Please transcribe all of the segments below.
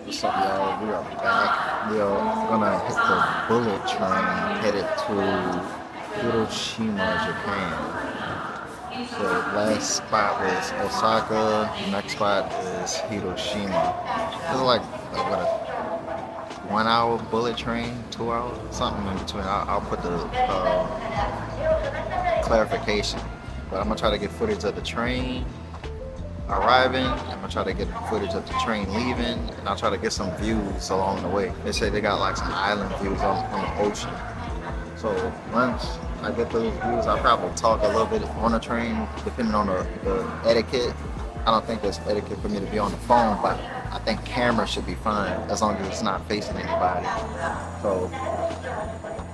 What's up, y'all? We are back. We are gonna hit the bullet train headed to Hiroshima, Japan. So last spot was Osaka. Next spot is Hiroshima. This is like what a 1 hour bullet train, 2 hours, something in between. I'll put the clarification. But I'm gonna try to get footage of the train arriving. I'm gonna try to get footage of the train leaving, and I'll try to get some views along the way. They say they got like some island views on the ocean. So once I get those views, I'll probably talk a little bit on the train, depending on the etiquette. I don't think there's etiquette for me to be on the phone, but I think camera should be fine as long as it's not facing anybody. So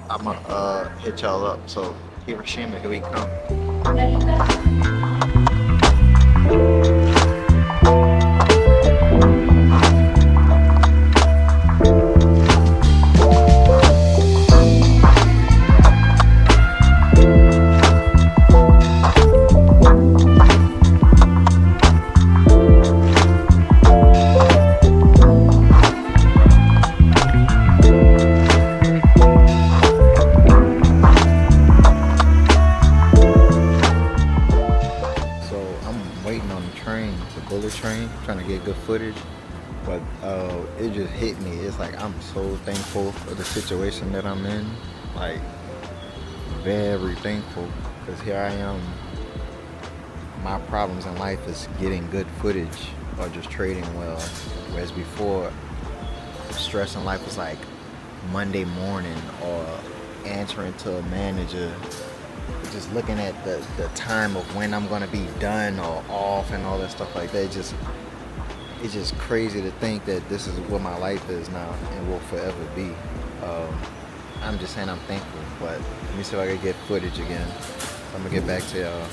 I'm gonna hit y'all up. So Hiroshima, here we come. Waiting on the train, the bullet train, trying to get good footage. But it just hit me. It's like I'm so thankful for the situation that I'm in. Like, very thankful. Because here I am. My problems in life is getting good footage or just trading well. Whereas before, stress in life was like Monday morning or answering to a manager, just looking at the time of when I'm gonna be done or off and all that stuff like that. It's just crazy to think that this is what my life is now and will forever be. I'm just saying I'm thankful, but let me see if I can get footage again. I'm gonna get back to y'all.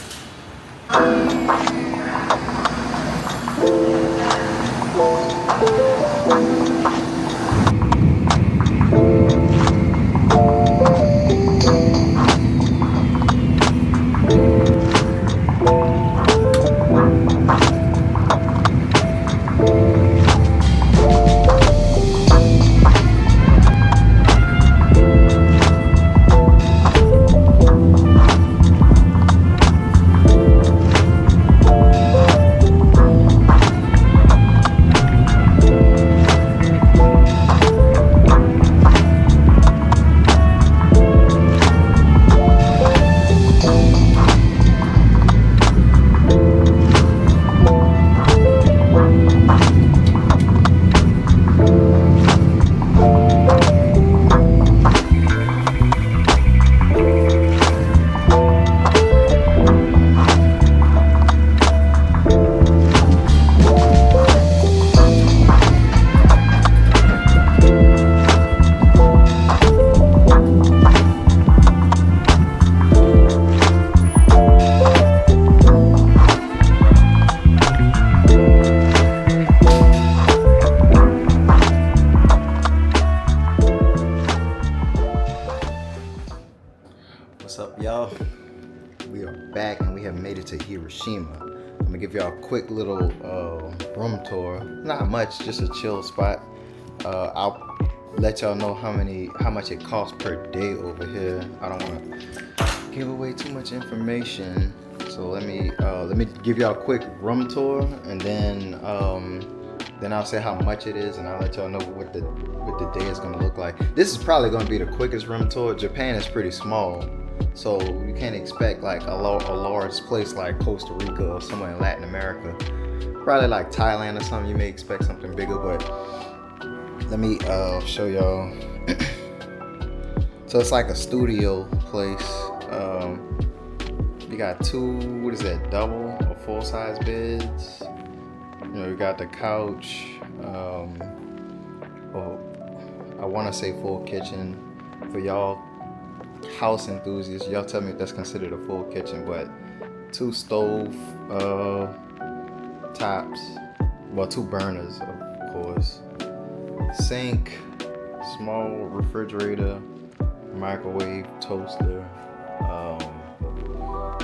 What's up, y'all? We are back and we have made it to Hiroshima. I'm gonna give y'all a quick little room tour. Not much, just a chill spot. I'll let y'all know how much it costs per day over here. I don't want to give away too much information, so let me give y'all a quick room tour, and then I'll say how much it is, and I'll let y'all know what the day is gonna look like. This is probably gonna be the quickest room tour. Japan is pretty small, so you can't expect like a large place like Costa Rica or somewhere in Latin America. Probably like Thailand or something, you may expect something bigger, but let me show y'all. So it's like a studio place. You got two, double or full size beds. You know, you got the couch. I want to say full kitchen. For y'all house enthusiasts, y'all tell me if that's considered a full kitchen, but two stove tops, well, two burners, of course, sink, small refrigerator, microwave, toaster.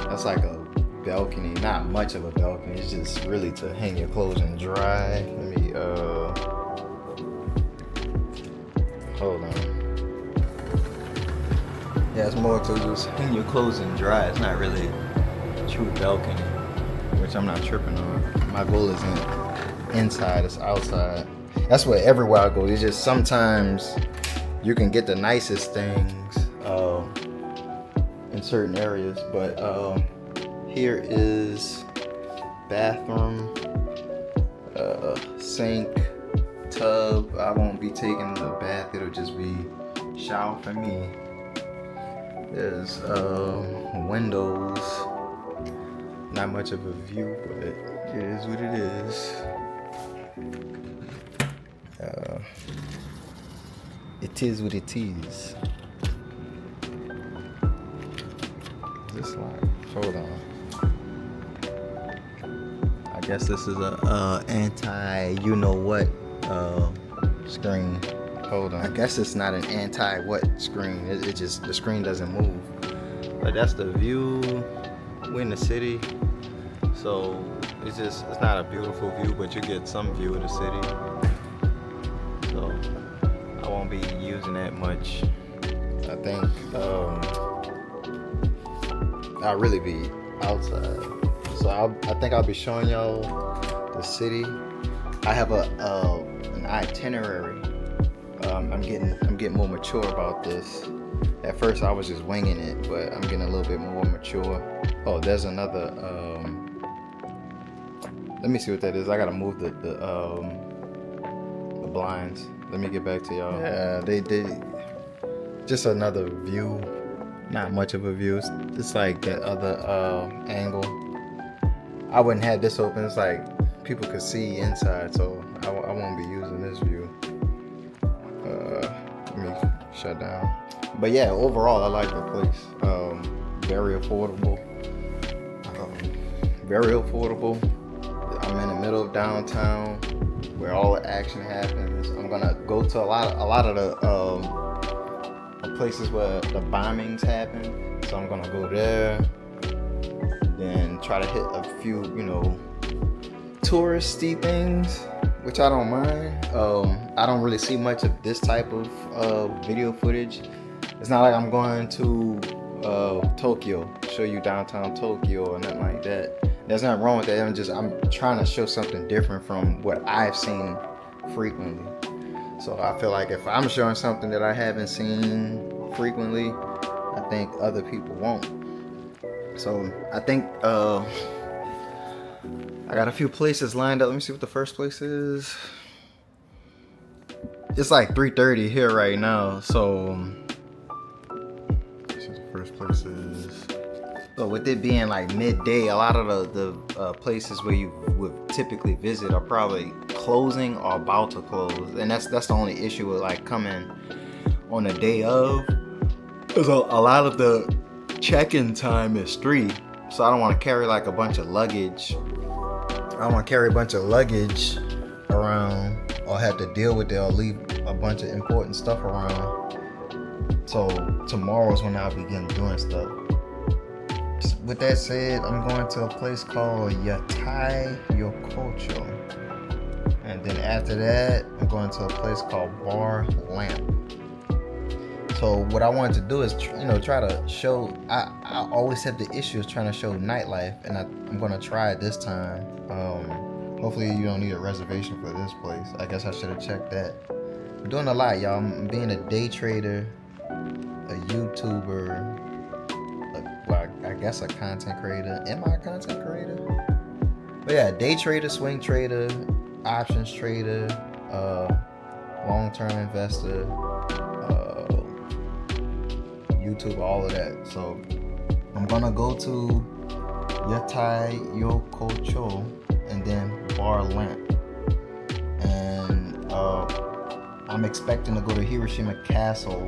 That's like a balcony, not much of a balcony, it's just really to hang your clothes and dry. Let me Yeah, it's more to just hang your clothes and dry. It's not really a true balcony, which I'm not tripping on. My goal isn't inside, it's outside. That's what everywhere I go. It's just sometimes you can get the nicest things in certain areas, but here is bathroom, sink, tub. I won't be taking the bath, it'll just be shower for me. There's windows, not much of a view, but it is what it is. It is what it is. This line, hold on. I guess this is a anti-you-know-what screen. Hold on. I guess it's not an anti-what screen. It just, the screen doesn't move. But that's the view. We're in the city, so it's not a beautiful view, but you get some view of the city. So I won't be using that much. I think I'll really be outside. So I think I'll be showing y'all the city. I have an itinerary. I'm getting more mature about this. At first I was just winging it, but I'm getting a little bit more mature. Oh, there's another. Let me see what that is. I gotta move the blinds. Let me get back to y'all. Yeah, they just another view. Not much of a view. It's like that other angle. I wouldn't have this open. It's like people could see inside, so I won't be using this view. Let me shut down. But yeah, overall, I like the place. Very affordable. Very affordable. I'm in the middle of downtown, where all the action happens. I'm gonna go to a lot of the places where the bombings happen. So I'm gonna go there, then try to hit a few, touristy things, which I don't mind. I don't really see much of this type of video footage. It's not like I'm going to Tokyo, show you downtown Tokyo or nothing like that. There's nothing wrong with that. I'm trying to show something different from what I've seen frequently. So I feel like if I'm showing something that I haven't seen frequently, I think other people won't. So I think I got a few places lined up. Let me see what the first place is. It's like 3:30 here right now, so this is the first place is. So with it being like midday, a lot of the places where you would typically visit are probably closing or about to close, and that's the only issue with like coming on the day of. Because a lot of the check-in time is 3, so I don't want to carry like a bunch of luggage. I don't want to carry a bunch of luggage around or have to deal with it or leave a bunch of important stuff around. So tomorrow's when I'll begin doing stuff. With that said, I'm going to a place called Yatai Yokocho. And then after that, I'm going to a place called Bar Lamp. So what I wanted to do is, try to show, I always have the issue of trying to show nightlife, and I'm going to try it this time. Hopefully you don't need a reservation for this place. I guess I should have checked that. I'm doing a lot, y'all. I'm being a day trader, a YouTuber, I guess a content creator. Am I a content creator? But yeah, day trader, swing trader, options trader, long-term investor, YouTube, all of that. So I'm gonna go to Yatai Yokocho and then Bar Lamp, and I'm expecting to go to Hiroshima Castle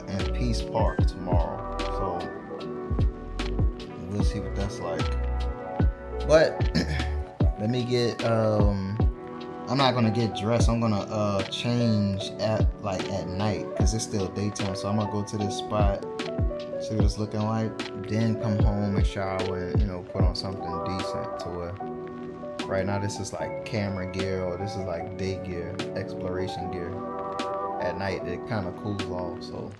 and Peace Park tomorrow. So we'll see what that's like. But let me get I'm not gonna get dressed. I'm gonna change at night, because it's still daytime. So I'm gonna go to this spot, see what it's looking like, then come home and shower and put on something decent to where right now this is like camera gear, or this is like day gear, exploration gear. At night it kind of cools off, so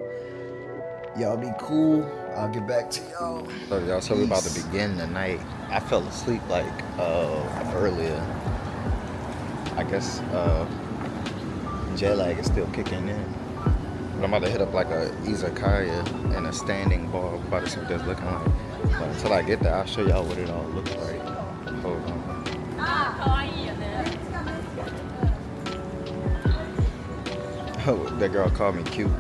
Y'all be cool. I'll get back to y'all. So y'all, so we about to begin the night. I fell asleep like earlier. I guess jet lag is still kicking in. But I'm about to hit up like a izakaya and a standing bar. I'm about to see what that's looking like. But until I get there, I'll show y'all what it all looks like. Hold on. Oh, that girl called me cute.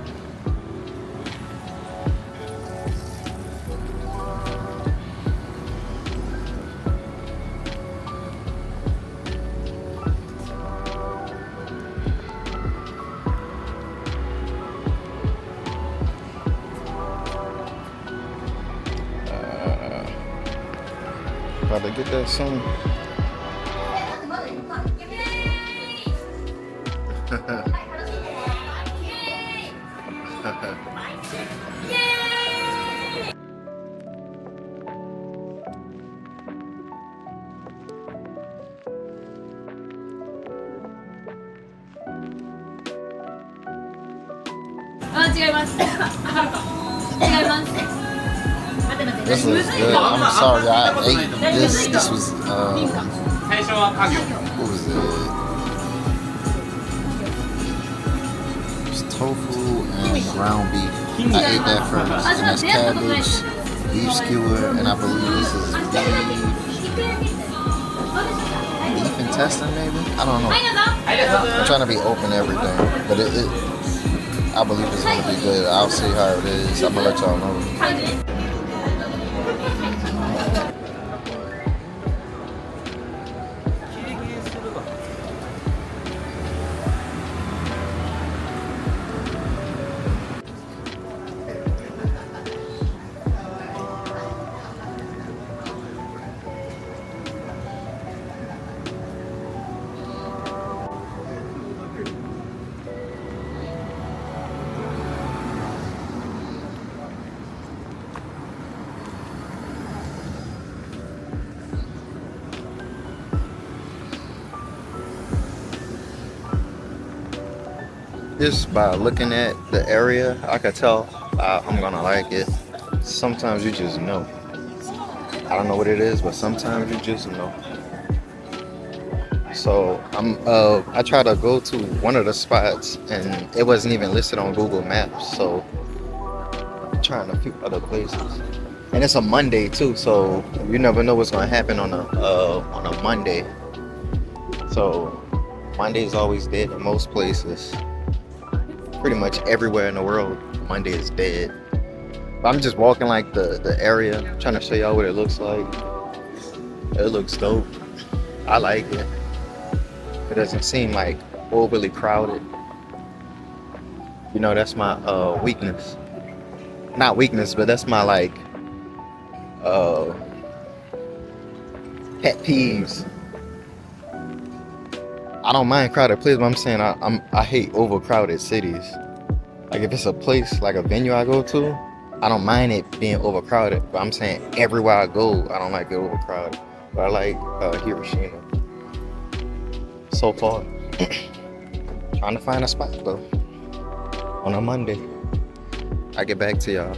About to get that soon. This is good. I'm sorry I ate this. This was what was it? It was tofu and ground beef. I ate that first. And that's cabbage, beef skewer, and I believe this is beef intestine maybe? I don't know. I'm trying to be open to everything. But I believe it's gonna be good. I'll see how it is. I'm gonna let y'all know. Just by looking at the area, I could tell I'm gonna like it. Sometimes you just know. I don't know what it is, but sometimes you just know. So I tried to go to one of the spots and it wasn't even listed on Google Maps. So I'm trying a few other places. And it's a Monday too, so you never know what's gonna happen on a Monday. So Monday is always dead in most places. Pretty much everywhere in the world, Monday is dead. But I'm just walking like the area, trying to show y'all what it looks like. It looks dope. I like it. It doesn't seem like overly crowded. You know, that's my weakness. Not weakness, but that's my like pet peeves. I don't mind crowded places, but I'm saying I hate overcrowded cities. Like if it's a place, like a venue I go to, I don't mind it being overcrowded. But I'm saying everywhere I go, I don't like it overcrowded. But I like Hiroshima. So far. Trying to find a spot though. On a Monday. I'll get back to y'all.